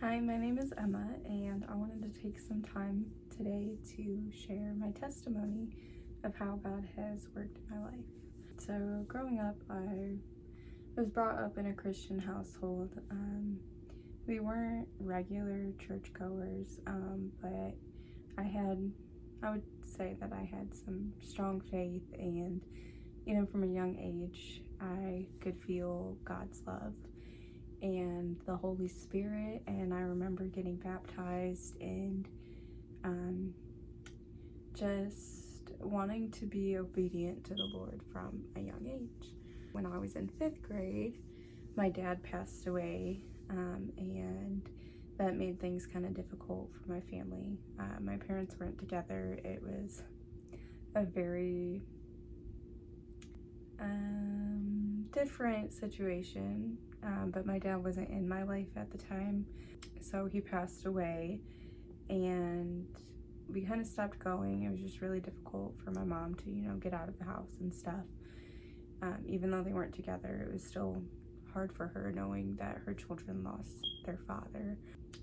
Hi, my name is Emma, and I wanted to take some time today to share my testimony of how God has worked in my life. So, growing up, I was brought up in a Christian household. We weren't regular churchgoers, but I would say that I had some strong faith, and even from a young age, I could feel God's love and the Holy Spirit. And I remember getting baptized and um, just wanting to be obedient to the Lord from a young age. When I was in fifth grade, my dad passed away, and that made things kind of difficult for my family. My parents weren't together. It was a very different situation, but my dad wasn't in my life at the time, so he passed away, and we kind of stopped going. It was just really difficult for my mom to, get out of the house and stuff. Even though they weren't together, it was still hard for her knowing that her children lost their father.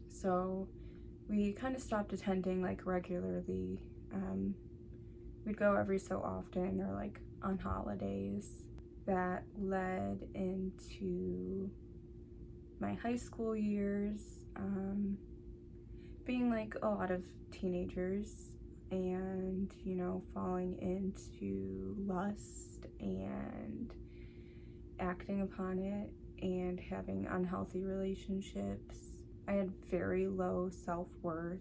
So we kind of stopped attending like regularly. We'd go every so often or like on holidays. That led into my high school years, being like a lot of teenagers and, falling into lust and acting upon it and having unhealthy relationships. I had very low self-worth.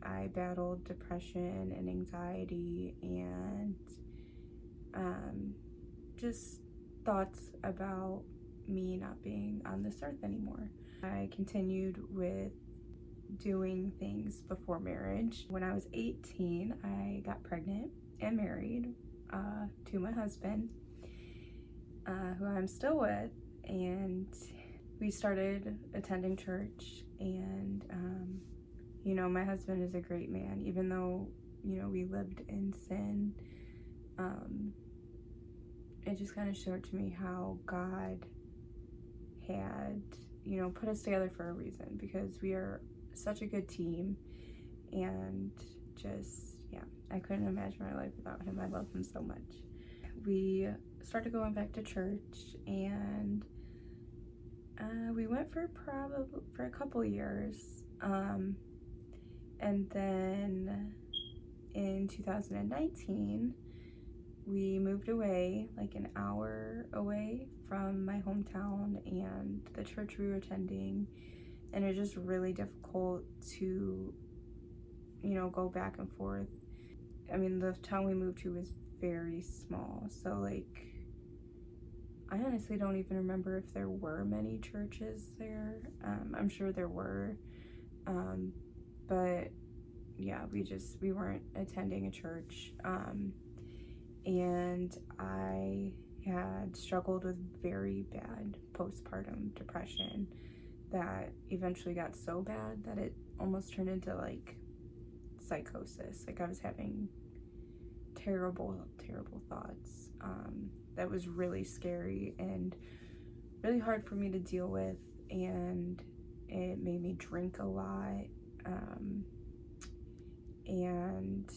I battled depression and anxiety and just thoughts about me not being on this earth anymore. I continued with doing things before marriage. When I was 18, I got pregnant and married to my husband, who I'm still with, and we started attending church. And my husband is a great man, even though we lived in sin. It just kind of showed to me how God had, put us together for a reason, because we are such a good team. And just, I couldn't imagine my life without him. I love him so much. We started going back to church, and we went for a couple years. And then in 2019, we moved away, like an hour away from my hometown and the church we were attending, and it was just really difficult to, go back and forth. I mean, the town we moved to was very small, so like, I honestly don't even remember if there were many churches there. I'm sure there were, but yeah, we weren't attending a church. And I had struggled with very bad postpartum depression that eventually got so bad that it almost turned into like psychosis. Like, I was having terrible thoughts. That was really scary and really hard for me to deal with, and it made me drink a lot. And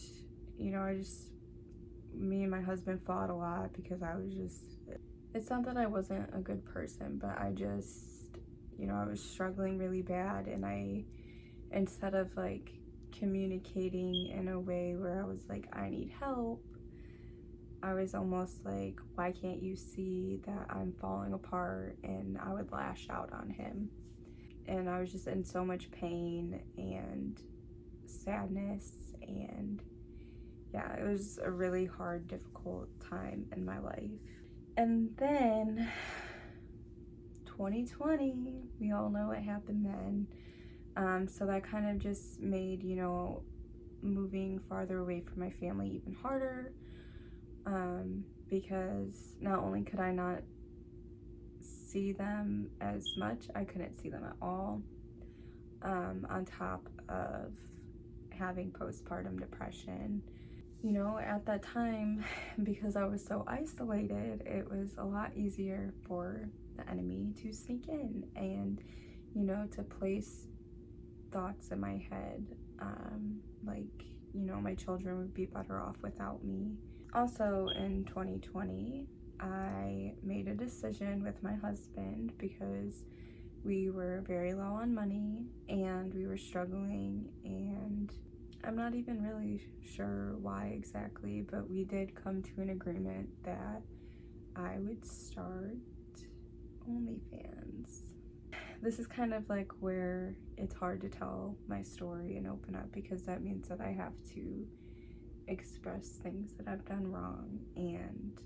me and my husband fought a lot because it's not that I wasn't a good person, but I was struggling really bad, and instead of like communicating in a way where I was like, I need help, I was almost like, why can't you see that I'm falling apart? And I would lash out on him. And I was just in so much pain and sadness, and it was a really hard, difficult time in my life. And then 2020, we all know what happened then. So that kind of just made, moving farther away from my family even harder, because not only could I not see them as much, I couldn't see them at all, on top of having postpartum depression. At that time, because I was so isolated, it was a lot easier for the enemy to sneak in and, to place thoughts in my head, like, my children would be better off without me. Also in 2020, I made a decision with my husband because we were very low on money and we were struggling, and I'm not even really sure why exactly, but we did come to an agreement that I would start OnlyFans. This is kind of like where it's hard to tell my story and open up, because that means that I have to express things that I've done wrong, and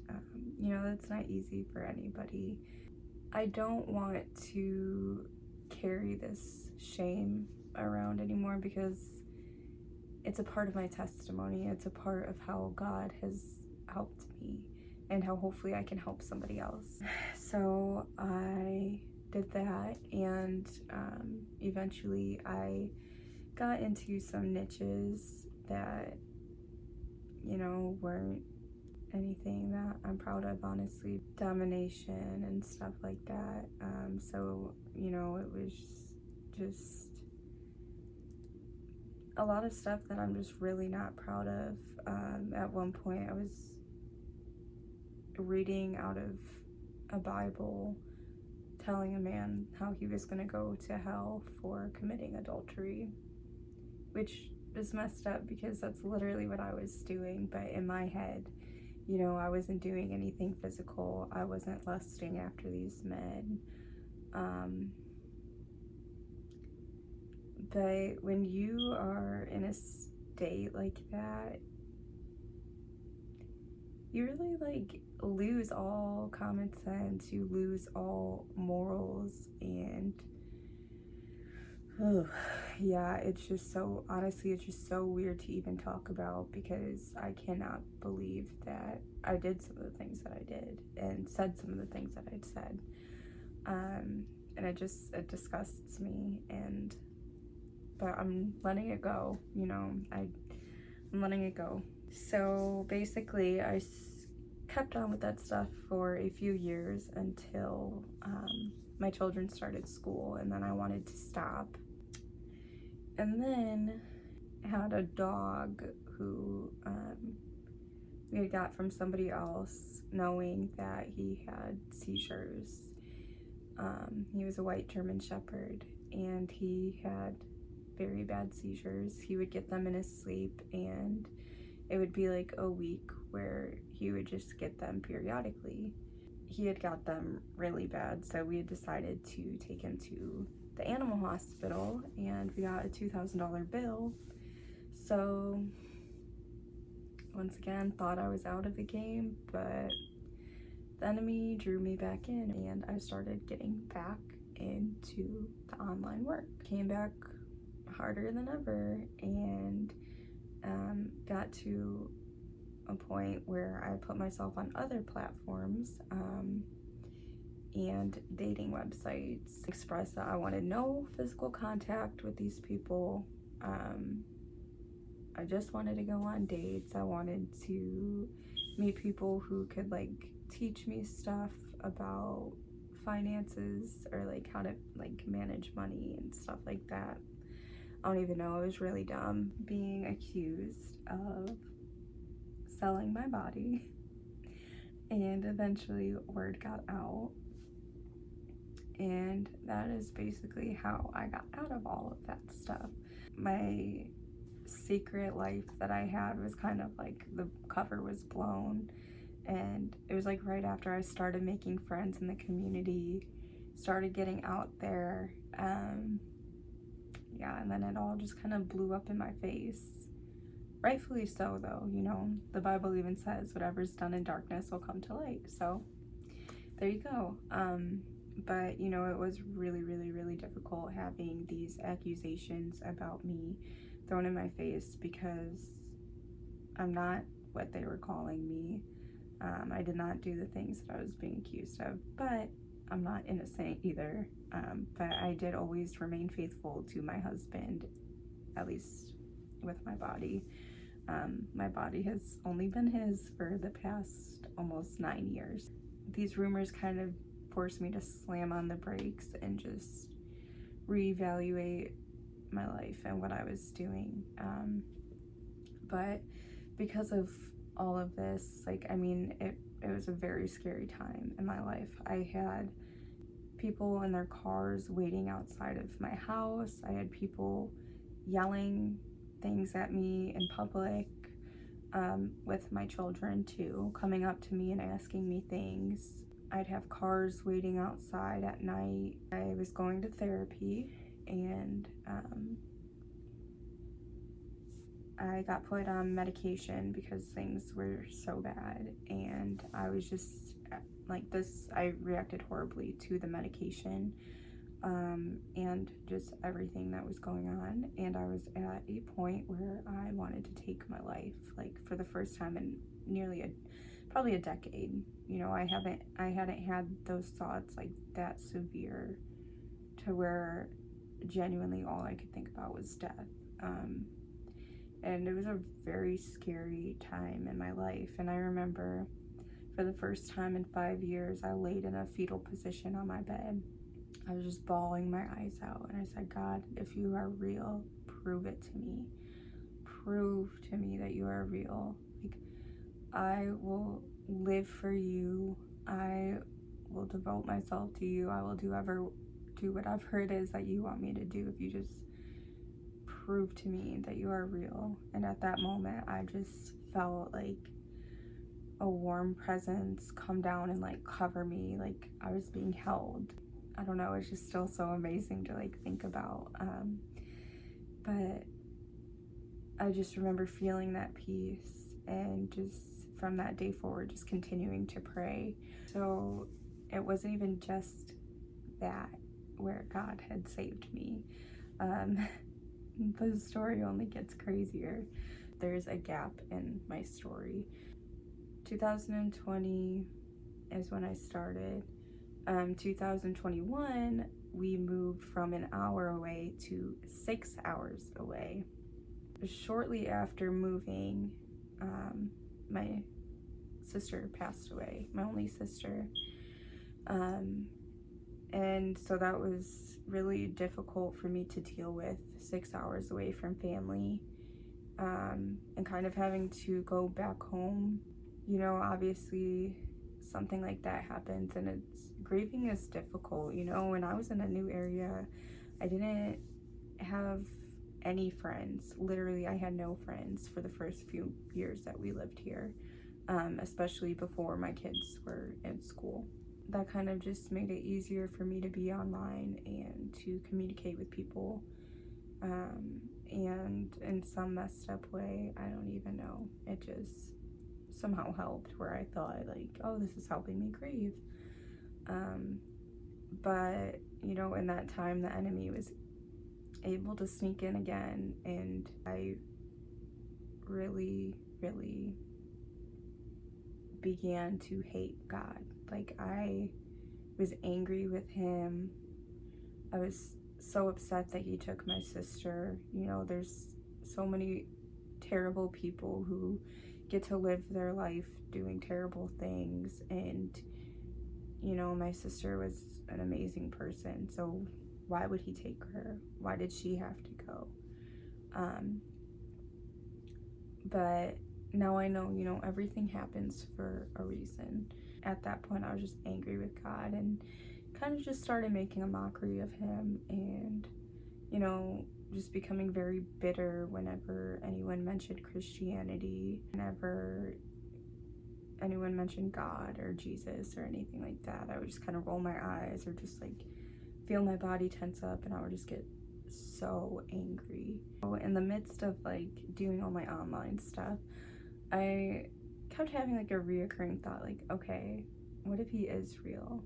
that's not easy for anybody. I don't want to carry this shame around anymore, because it's a part of my testimony. It's a part of how God has helped me and how hopefully I can help somebody else. So I did that, and eventually I got into some niches that weren't anything that I'm proud of, honestly. Domination and stuff like that. So it was just a lot of stuff that I'm just really not proud of. At one point I was reading out of a Bible telling a man how he was going to go to hell for committing adultery, which is messed up because that's literally what I was doing. But in my head, I wasn't doing anything physical. I wasn't lusting after these men. But when you are in a state like that, you really lose all common sense. You lose all morals, and yeah, it's just so, honestly, it's just so weird to even talk about, because I cannot believe that I did some of the things that I did and said some of the things that I'd said. And it disgusts me, but I'm letting it go, I'm letting it go. So basically I kept on with that stuff for a few years until my children started school, and then I wanted to stop. And then I had a dog who we had got from somebody else, knowing that he had seizures. He was a white German Shepherd, and he had very bad seizures. He would get them in his sleep, and it would be like a week where he would just get them periodically. He had got them really bad, so we had decided to take him to the animal hospital, and we got a $2,000 bill. So once again, thought I was out of the game, but the enemy drew me back in, and I started getting back into the online work. Came back harder than ever, and got to a point where I put myself on other platforms and dating websites, expressed that I wanted no physical contact with these people. I just wanted to go on dates. I wanted to meet people who could teach me stuff about finances, or how to manage money and stuff like that. I don't even know, it was really dumb. Being accused of selling my body, and eventually word got out, and that is basically how I got out of all of that stuff. My secret life that I had was kind of the cover was blown, and it was right after I started making friends in the community, started getting out there. And then it all just kind of blew up in my face. Rightfully so, though. The Bible even says whatever's done in darkness will come to light. So there you go. But it was really, really, really difficult having these accusations about me thrown in my face, because I'm not what they were calling me. I did not do the things that I was being accused of, but I'm not innocent either. But I did always remain faithful to my husband, at least with my body. My body has only been his for the past almost 9 years. These rumors kind of forced me to slam on the brakes and just reevaluate my life and what I was doing. But because of all of this, like, I mean, it was a very scary time in my life. I had people in their cars waiting outside of my house. I had people yelling things at me in public, with my children too, coming up to me and asking me things. I'd have cars waiting outside at night. I was going to therapy, and I got put on medication because things were so bad, and I was just like this. I reacted horribly to the medication, and just everything that was going on, and I was at a point where I wanted to take my life, like for the first time in probably a decade. You know, I hadn't had those thoughts like that severe, to where genuinely all I could think about was death. And it was a very scary time in my life. And I remember for the first time in 5 years, I laid in a fetal position on my bed. I was just bawling my eyes out, and I said, God, if you are real, prove it to me. Prove to me that you are real. Like, I will live for you. I will devote myself to you. I will do whatever it is that you want me to do, if you just prove to me that you are real. And at that moment, I just felt like a warm presence come down and like cover me, like I was being held. I don't know, it's just still so amazing to like think about. But I just remember feeling that peace, and just from that day forward, just continuing to pray. So it wasn't even just that where God had saved me. The story only gets crazier. There's a gap in my story. 2020 is when I started. 2021, we moved from an hour away to 6 hours away. Shortly after moving, my sister passed away, my only sister. And so that was really difficult for me to deal with, 6 hours away from family, and kind of having to go back home. You know, obviously something like that happens, and grieving is difficult. You know, when I was in a new area, I didn't have any friends. Literally, I had no friends for the first few years that we lived here, especially before my kids were in school. That kind of just made it easier for me to be online and to communicate with people, and in some messed up way, I don't even know, it just somehow helped, where I thought like, oh, this is helping me grieve. But you know, in that time, the enemy was able to sneak in again, and I really began to hate God. Like, I was angry with him. I was so upset that he took my sister. You know, there's so many terrible people who get to live their life doing terrible things, and you know, my sister was an amazing person, so why would he take her? Why did she have to go? But now I know, you know, everything happens for a reason. At that point, I was just angry with God, and kind of just started making a mockery of him, and you know, just becoming very bitter whenever anyone mentioned Christianity, whenever anyone mentioned God or Jesus or anything like that. I would just kind of roll my eyes, or just like feel my body tense up, and I would just get so angry. So in the midst of like doing all my online stuff, I kept having like a reoccurring thought, like, okay, what if he is real?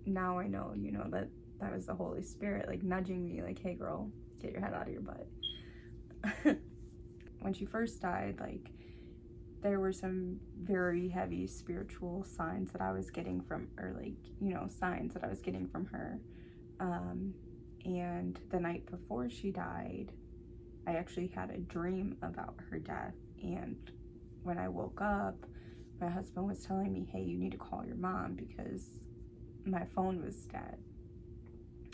Now I know, you know, that was the Holy Spirit like nudging me, like, hey girl, get your head out of your butt. When she first died, like, there were some very heavy spiritual signs that I was getting from, or like, you know, signs that I was getting from her. And the night before she died, I actually had a dream about her death, and when I woke up, my husband was telling me, hey, you need to call your mom because my phone was dead.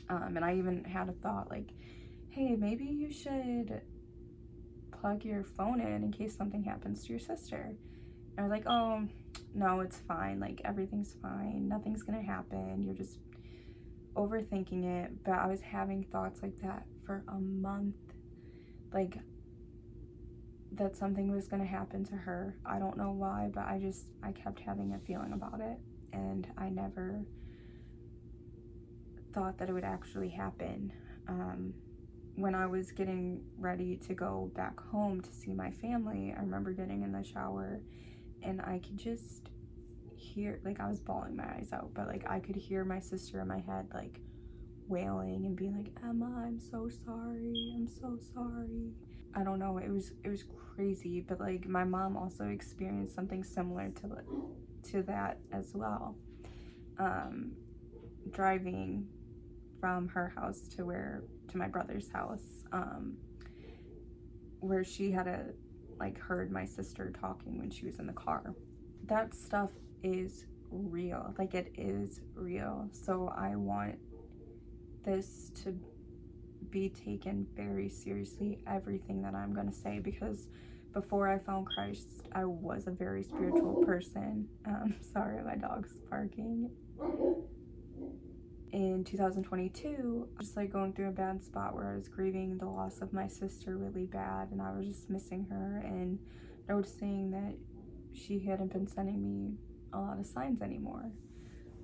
And I even had a thought like, hey, maybe you should plug your phone in case something happens to your sister. And I was like, oh, no, it's fine. Like, everything's fine. Nothing's gonna happen. You're just overthinking it. But I was having thoughts like that for a month. Like, that something was gonna happen to her. I don't know why, but I kept having a feeling about it. And I never thought that it would actually happen. When I was getting ready to go back home to see my family, I remember getting in the shower and I could just hear, like, I was bawling my eyes out, but like I could hear my sister in my head like wailing and being like, Emma, I'm so sorry, I'm so sorry. I don't know, it was crazy, but like my mom also experienced something similar to that as well. Driving from her house to my brother's house, where she had heard my sister talking when she was in the car. That stuff is real. Like, it is real. So I want this to be taken very seriously, everything that I'm gonna say, because before I found Christ, I was a very spiritual person. Sorry, my dog's barking. In 2022, just like going through a bad spot where I was grieving the loss of my sister really bad, and I was just missing her and noticing that she hadn't been sending me a lot of signs anymore.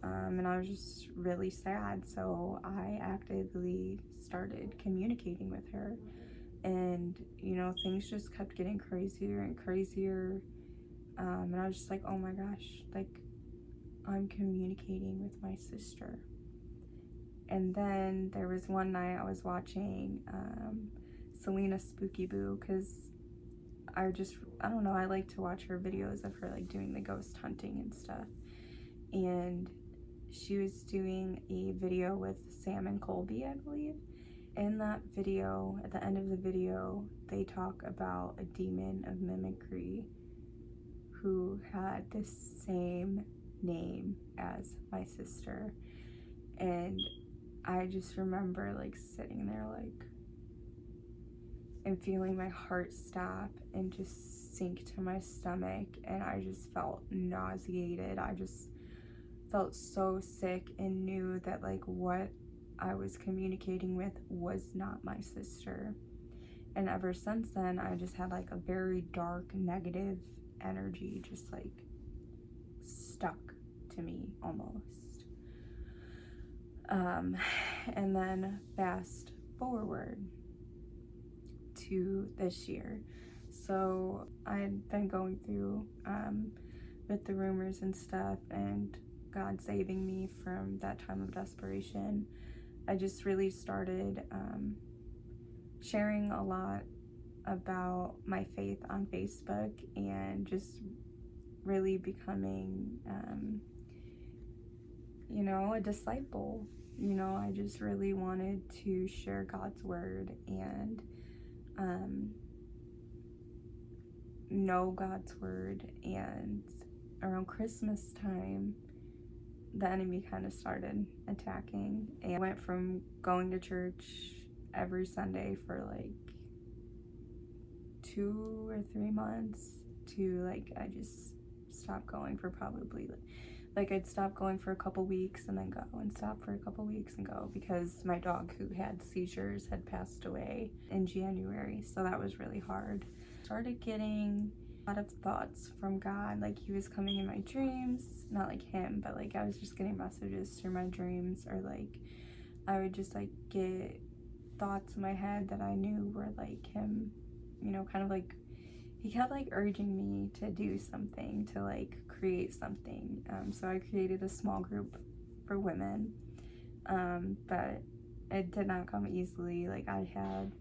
And I was just really sad, so I actively started communicating with her. And, you know, things just kept getting crazier and crazier. And I was just like, oh my gosh, like, I'm communicating with my sister. And then there was one night I was watching Selena Spooky Boo, because I don't know, I like to watch her videos of her like doing the ghost hunting and stuff. And she was doing a video with Sam and Colby, I believe. In that video, at the end of the video, they talk about a demon of mimicry who had the same name as my sister. And I just remember like sitting there like and feeling my heart stop and just sink to my stomach, and I just felt nauseated. I just felt so sick and knew that like what I was communicating with was not my sister. And ever since then, I just had like a very dark, negative energy just like stuck to me almost. And then fast forward to this year. So I had been going through with the rumors and stuff, and God saving me from that time of desperation. I just really started sharing a lot about my faith on Facebook and just really becoming, a disciple. I just really wanted to share God's word and know God's word. And around Christmas time, the enemy kind of started attacking, and I went from going to church every Sunday for like 2 or 3 months to like I just stopped going for probably like I'd stop going for a couple weeks and then go, and stop for a couple weeks and go, because my dog who had seizures had passed away in January, so that was really hard. Started getting a lot of thoughts from God, like he was coming in my dreams, not like him, but like I was just getting messages through my dreams, or like I would just like get thoughts in my head that I knew were like him, kind of like he kept like urging me to do something, to like create something. So I created a small group for women, but it did not come easily. Like I had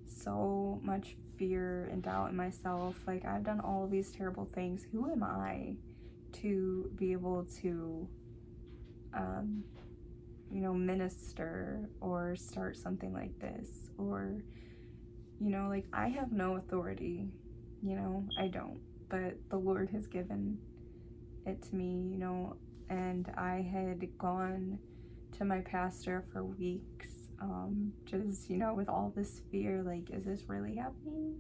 so much fear and doubt in myself. Like, I've done all of these terrible things. Who am I to be able to minister or start something like this? Or like, I have no authority. I don't, but the Lord has given it to me. And I had gone to my pastor for weeks just, with all this fear, like, is this really happening?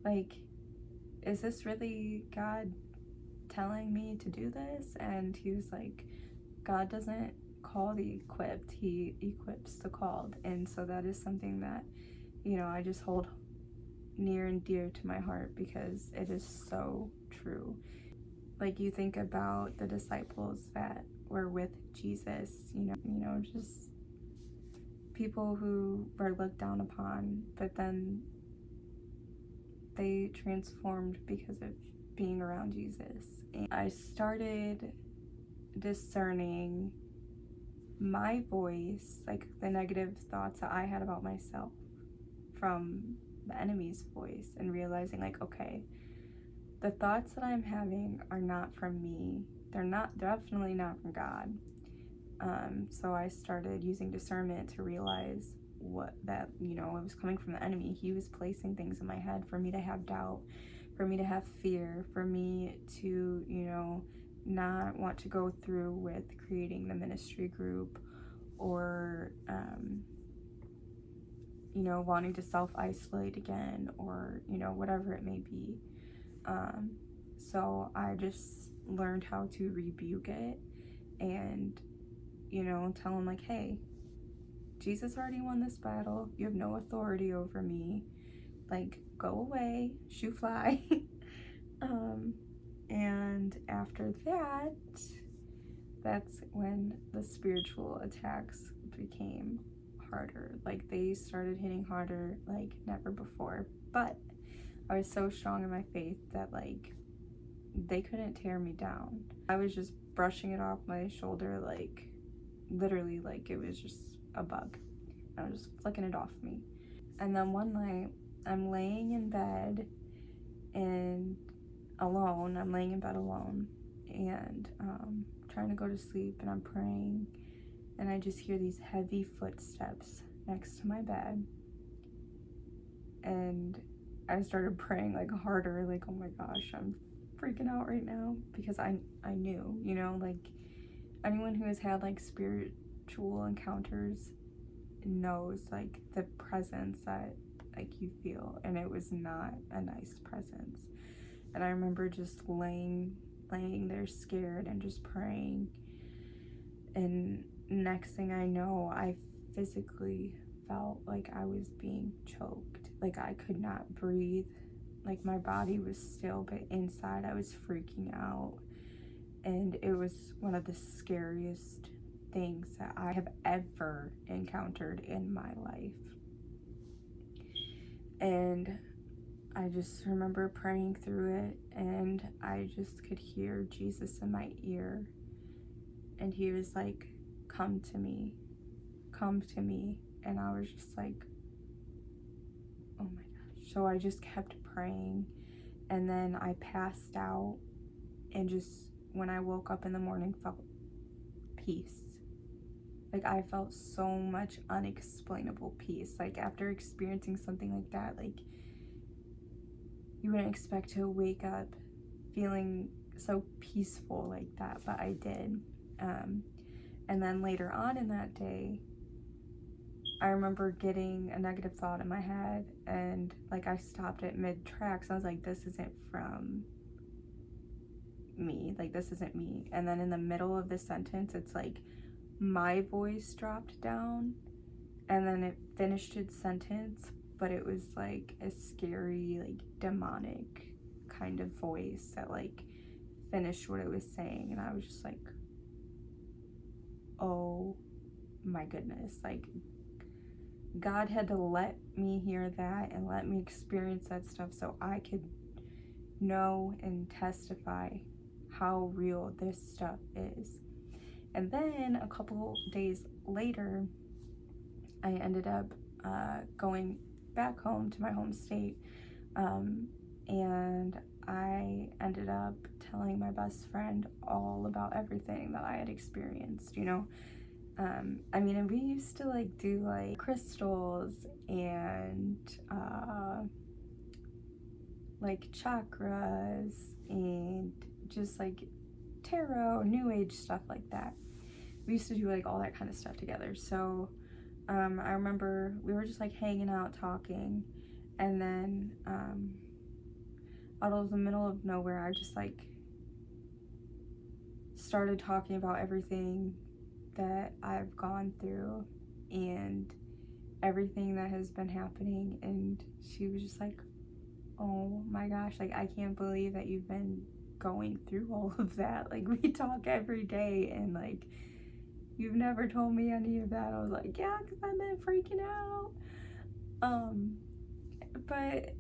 Like, is this really God telling me to do this? And he was like, God doesn't call the equipped, he equips the called. And so that is something that, I just hold near and dear to my heart because it is so true. Like, you think about the disciples that were with Jesus, just people who were looked down upon, but then they transformed because of being around Jesus. And I started discerning my voice, like the negative thoughts that I had about myself, from the enemy's voice, and realizing, like, okay, the thoughts that I'm having are not from me. They're definitely not from God. So I started using discernment to realize it was coming from the enemy. He was placing things in my head for me to have doubt, for me to have fear, for me to, not want to go through with creating the ministry group, or, wanting to self-isolate again, or, whatever it may be. So I just learned how to rebuke it and, tell him, like, hey, Jesus already won this battle. You have no authority over me. Like, go away, shoo fly. And after that, that's when the spiritual attacks became harder. Like, they started hitting harder like never before. But I was so strong in my faith that, like, they couldn't tear me down. I was just brushing it off my shoulder, like, literally, like it was just a bug. I was just flicking it off me. And then one night, I'm laying in bed and I'm laying in bed alone, and trying to go to sleep, and I'm praying, and I just hear these heavy footsteps next to my bed. And I started praying, like, harder, like, oh my gosh, I'm freaking out right now, because I knew, like, anyone who has had, like, spiritual encounters knows, like, the presence that, like, you feel, and it was not a nice presence. And I remember just laying there scared and just praying, and next thing I know, I physically felt like I was being choked. Like, I could not breathe. Like, my body was still, but inside I was freaking out. And it was one of the scariest things that I have ever encountered in my life. And I just remember praying through it, and I just could hear Jesus in my ear. And he was like, come to me, come to me. And I was just like, oh my gosh. So I just kept praying, and then I passed out, and just when I woke up in the morning, felt peace. Like, I felt so much unexplainable peace. Like, after experiencing something like that, like, you wouldn't expect to wake up feeling so peaceful like that, but I did. And then later on in that day, I remember getting a negative thought in my head, and, like, I stopped it mid-tracks. I was like, this isn't from me. Like, this isn't me. And then in the middle of the sentence, it's like my voice dropped down, and then it finished its sentence, but it was like a scary, like, demonic kind of voice that, like, finished what it was saying. And I was just like, oh my goodness, like, God had to let me hear that and let me experience that stuff so I could know and testify how real this stuff is. And then a couple days later, I ended up going back home to my home state, and I ended up telling my best friend all about everything that I had experienced, and we used to, like, do, like, crystals and like chakras and just, like, tarot, new age stuff like that. We used to do, like, all that kind of stuff together. So I remember we were just like hanging out talking, and then out of the middle of nowhere, I just like started talking about everything that I've gone through and everything that has been happening, and she was just like, oh my gosh, like I can't believe that you've been going through all of that. Like we talk every day, and like you've never told me any of that. I was like, yeah, because I've been freaking out. But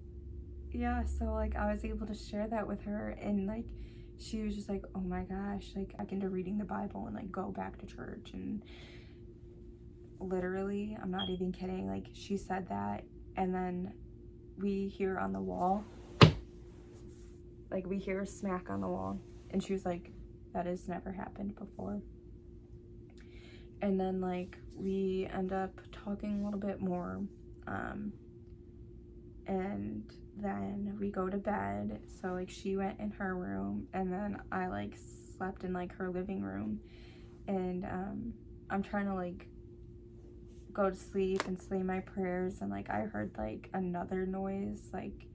yeah, so like I was able to share that with her, and like she was just like, oh my gosh, like I can do reading the Bible and like go back to church. And literally, I'm not even kidding, like she said that, and then we hear on the wall, like we hear a smack on the wall, and she was like, that has never happened before. And then like we end up talking a little bit more, and then we go to bed. So like she went in her room, and then I like slept in like her living room, and I'm trying to like go to sleep and say my prayers, and like I heard like another noise like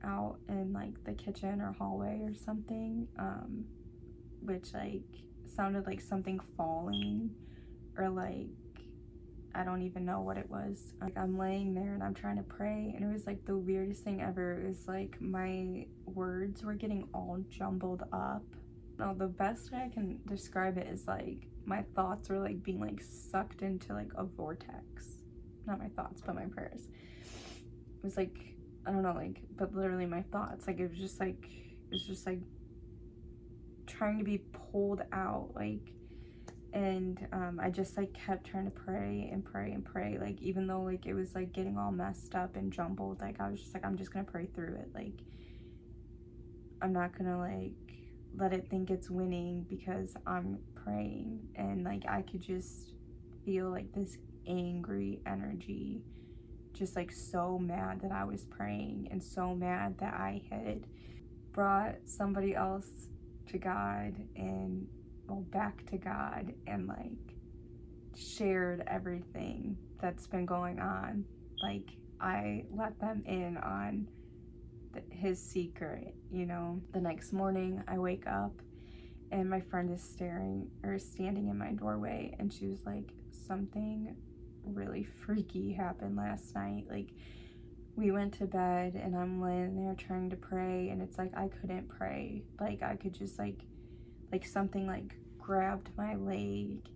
out in like the kitchen or hallway or something, which like sounded like something falling, or like I don't even know what it was. Like I'm laying there and I'm trying to pray, and it was like the weirdest thing ever. It was like my words were getting all jumbled up. No, the best way I can describe it is like my thoughts were like being like sucked into like a vortex. Not my thoughts, but my prayers. It was like, I don't know, like, but literally my thoughts, like it was just like trying to be pulled out, like, and I just like kept trying to pray and pray and pray, like even though like it was like getting all messed up and jumbled, like I was just like, I'm just gonna pray through it, like I'm not gonna like let it think it's winning because I'm praying. And like I could just feel like this angry energy, just like so mad that I was praying, and so mad that I had brought somebody else to God, and back to God, and like shared everything that's been going on. Like I let them in on his secret, you know. The next morning I wake up, and my friend is standing in my doorway, and she was like, something really freaky happened last night. Like we went to bed, and I'm laying there trying to pray, and it's like I couldn't pray. Like I could just like something like grabbed my leg,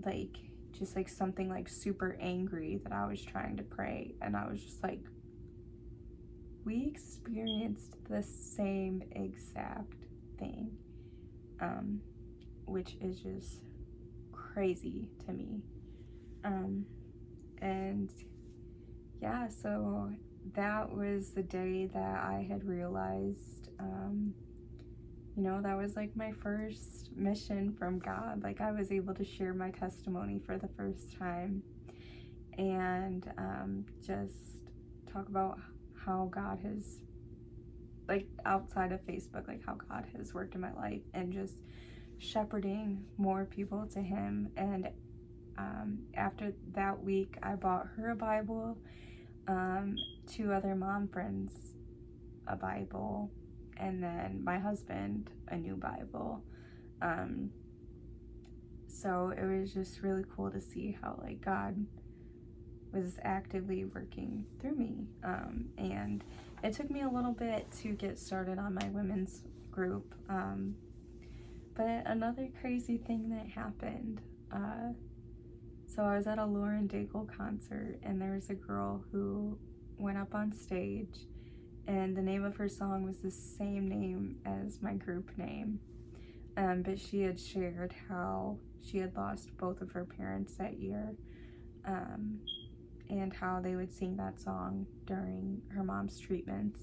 like just like something like super angry that I was trying to pray. And I was just like, we experienced the same exact thing, which is just crazy to me. And yeah, so that was the day that I had realized, you know, that was like my first mission from God. Like I was able to share my testimony for the first time, and just talk about how God has, like outside of Facebook, like how God has worked in my life, and just shepherding more people to Him. And after that week, I bought her a Bible, 2 other mom friends a Bible, and then my husband a new Bible. So it was just really cool to see how like God was actively working through me. And it took me a little bit to get started on my women's group. But another crazy thing that happened, so I was at a Lauren Daigle concert, and there was a girl who went up on stage, and the name of her song was the same name as my group name. But she had shared how she had lost both of her parents that year, and how they would sing that song during her mom's treatments.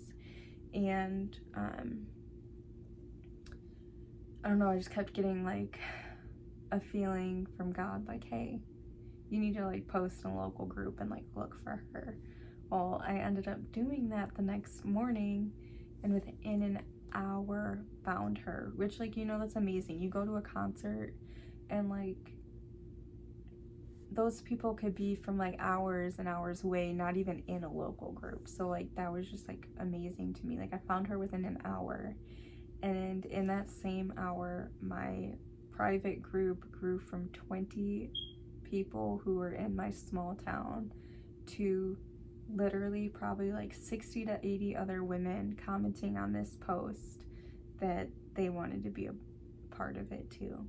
And I don't know, I just kept getting like a feeling from God, like, hey, you need to like post in a local group and like look for her. Well, I ended up doing that the next morning, and within an hour found her, which, like, you know, that's amazing. You go to a concert and like those people could be from like hours and hours away, not even in a local group. So like that was just like amazing to me. Like I found her within an hour, and in that same hour my private group grew from 20 people who were in my small town to literally probably like 60 to 80 other women commenting on this post that they wanted to be a part of it too.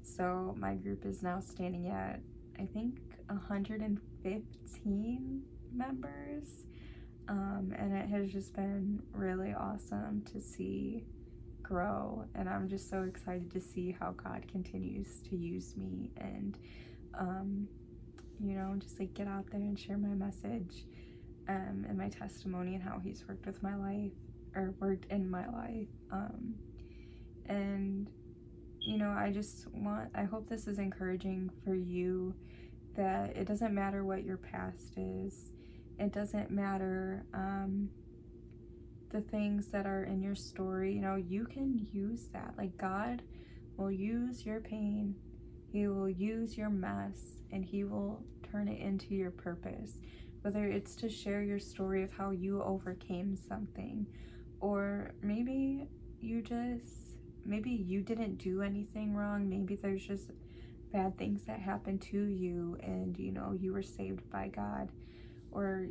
So my group is now standing at, I think, 115 members. And it has just been really awesome to see grow. And I'm just so excited to see how God continues to use me and, just like get out there and share my message and my testimony and how He's worked with my life or worked in my life. And I hope this is encouraging for you, that it doesn't matter what your past is. It doesn't matter the things that are in your story. You can use that. Like God will use your pain. He will use your mess, and He will turn it into your purpose. Whether it's to share your story of how you overcame something, or maybe you didn't do anything wrong. Maybe there's just bad things that happened to you, and you were saved by God. Or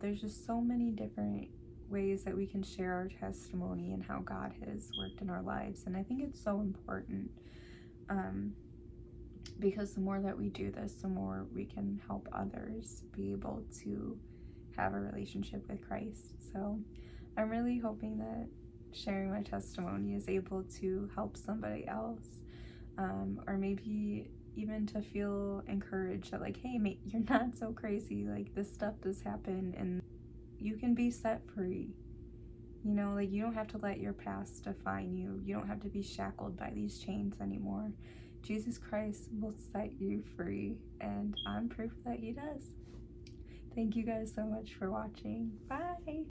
there's just so many different ways that we can share our testimony and how God has worked in our lives. And I think it's so important, because the more that we do this, the more we can help others be able to have a relationship with Christ. So I'm really hoping that sharing my testimony is able to help somebody else, or maybe even to feel encouraged that like, hey, mate, you're not so crazy. Like, this stuff does happen and you can be set free. Like, you don't have to let your past define you. You don't have to be shackled by these chains anymore. Jesus Christ will set you free, and I'm proof that He does. Thank you guys so much for watching. Bye.